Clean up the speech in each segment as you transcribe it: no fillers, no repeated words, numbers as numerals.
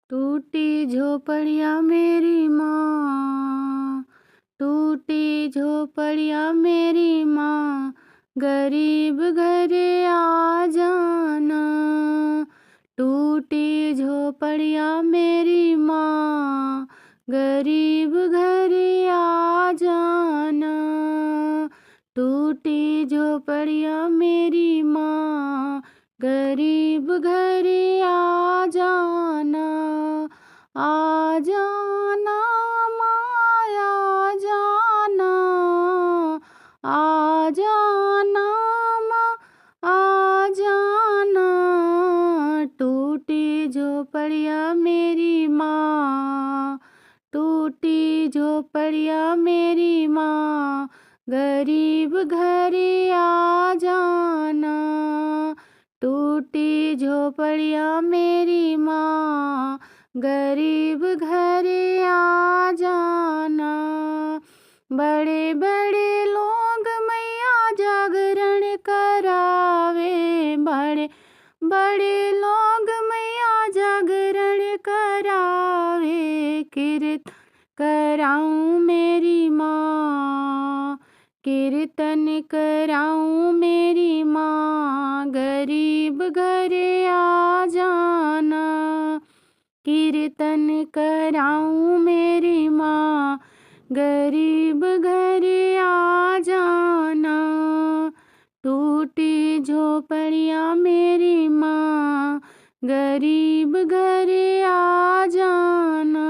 टूटी झोपड़ियाँ मेरी माँ, टूटी झोपड़ियाँ मेरी माँ, गरीब घरे आ जाना। टूटी झोपड़ियाँ मेरी माँ, गरीब घरे आ जाना। टूटी झोपड़ियाँ मेरी माँ, गरीब घरे आ जाना। आ जाना माँ, आ जाना, आ जाना माँ, आ जाना। टूटी झोपड़ियाँ मेरी माँ, टूटी झोपड़ियाँ मेरी माँ, गरीब घरे आ जाना। टूटी झोपड़ियाँ मेरी माँ, गरीब घरे आ जाना। बड़े बड़े लोग मैया जागरण करावे, बड़े बड़े लोग मैया जागरण करावे। कीर्तन कराऊं मेरी माँ, कीर्तन कराऊं मेरी माँ, गरीब घरे आ जाना। कीर्तन कराऊं मेरी माँ, गरीब घरे आ जाना। टूटी झोपड़ियाँ मेरी माँ, गरीब घरे आ जाना।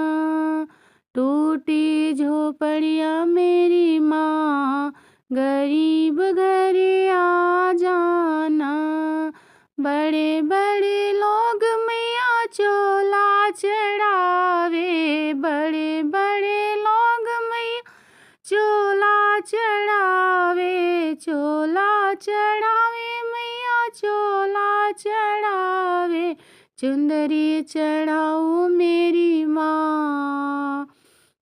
टूटी झोपड़ियाँ मेरी माँ, गरीब घरे आ जाना। बड़े बड़े लोग मैया चोला चढ़ावे, बड़े बड़े लोग मैया चोला चढ़ावे, चोला चढ़ावे मैया चोला चढ़ावे। चुंदरी चढ़ाऊं मेरी माँ,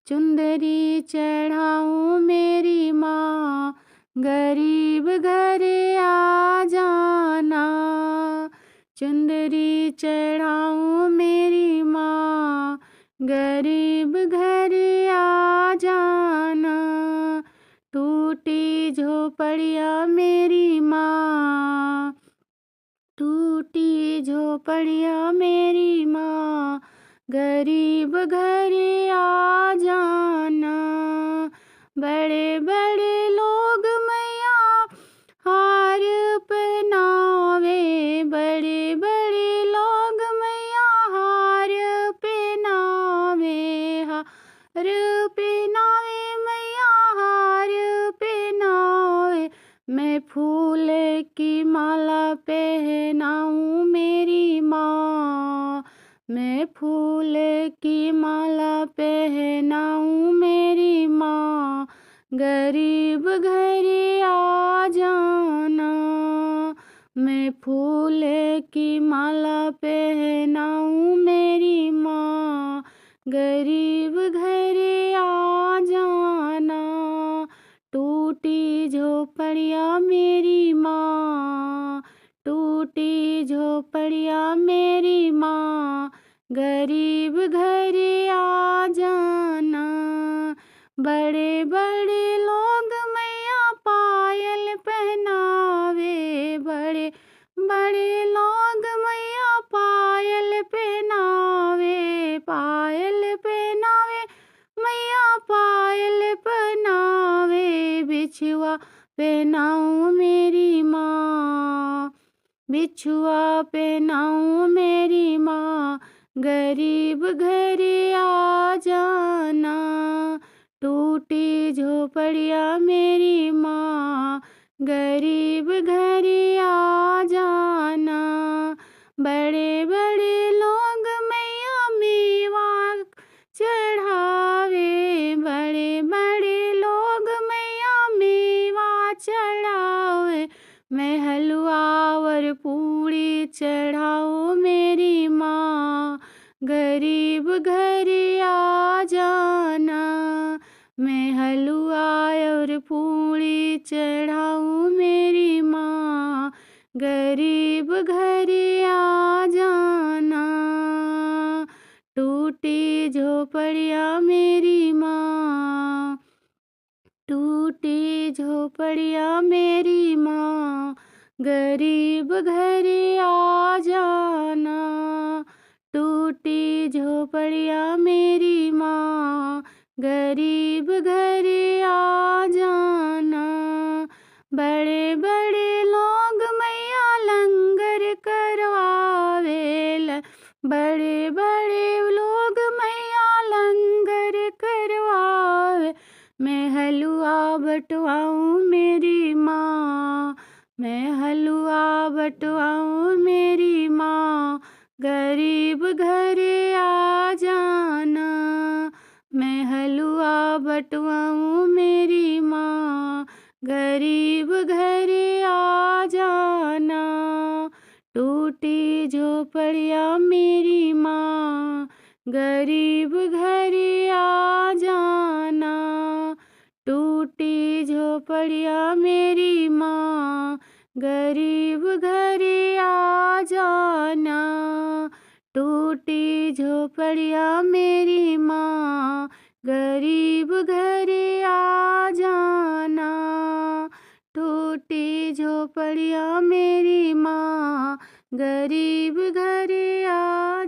चुंदरी चढ़ाऊं मेरी माँ, गरीब घरे आ जाना। चुंदरी चढ़ाऊं मेरी माँ, गरीब घरे आ जाना। टूटी झोपड़ियाँ मेरी माँ, टूटी झोपड़ियाँ मेरी माँ, गरीब घरे आ जाना। बड़े बड़े लोग मैया हार पहनावे, बड़े बड़े लोग मैया हार पहनावे, हार पहनावे मैया हार पहनावे। मैं फूल की माला पहनाऊं मेरी माँ, मैं फूल की माला पहनाऊं मेरी माँ, गरीब घरे आ जाना। मैं फूल की माला पहनाऊं मेरी माँ, गरीब घरे आ जाना। टूटी झोपड़ियाँ मेरी माँ, टूटी झोपड़ियाँ मेरी माँ, गरीब घरे आ जाना। बड़े बड़े लोग मैया पायल पहनावे, बड़े बड़े लोग मैया पायल पहनावे, पायल पहनावे मैया पायल पहनावे। बिछुआ पहनाऊं मेरी माँ, बिछुआ पहनाऊं मेरी माँ, गरीब घरे आ जाना। टूटी झोपड़ियाँ मेरी माँ, गरीब घरे आ जाना। बड़े बड़े लोग मैया मेवा चढ़ावे, बड़े बड़े लोग मैया मेवा चढ़ावे। मैं हलवा और पूड़ी चढ़ाऊं मेरी माँ, गरीब घरे आ जाना। मैं हलवा और पूड़ी चढ़ाऊं मेरी माँ, गरीब घरे आ जाना। झोपड़िया मेरी माँ, टूटी झोपड़िया मेरी माँ, गरीब घरे आ जाना। टूटी झोपड़िया मेरी माँ, गरीब घरे आ जाना। बड़े बड़े लोग मैया लंगर करवावेला, बड़े बड़े लोग मैया लंगर करवावे। मैं हलवा बटवाऊँ मेरी माँ, मैं हलवा बटवाऊँ मेरी माँ, गरीब घरे आ जाना। मैं हलवा बटवाऊँ मेरी माँ, गरीब घरे आ जाना। टूटी झोपड़िया मेरी माँ, गरीब घरे आ जाना। टूटी झोपड़िया मेरी माँ, गरीब घरे आ जाना। टूटी झोपड़िया मेरी माँ, गरीब घरे आ जाना। टूटी झोपड़िया मेरी माँ, गरीब घरे आ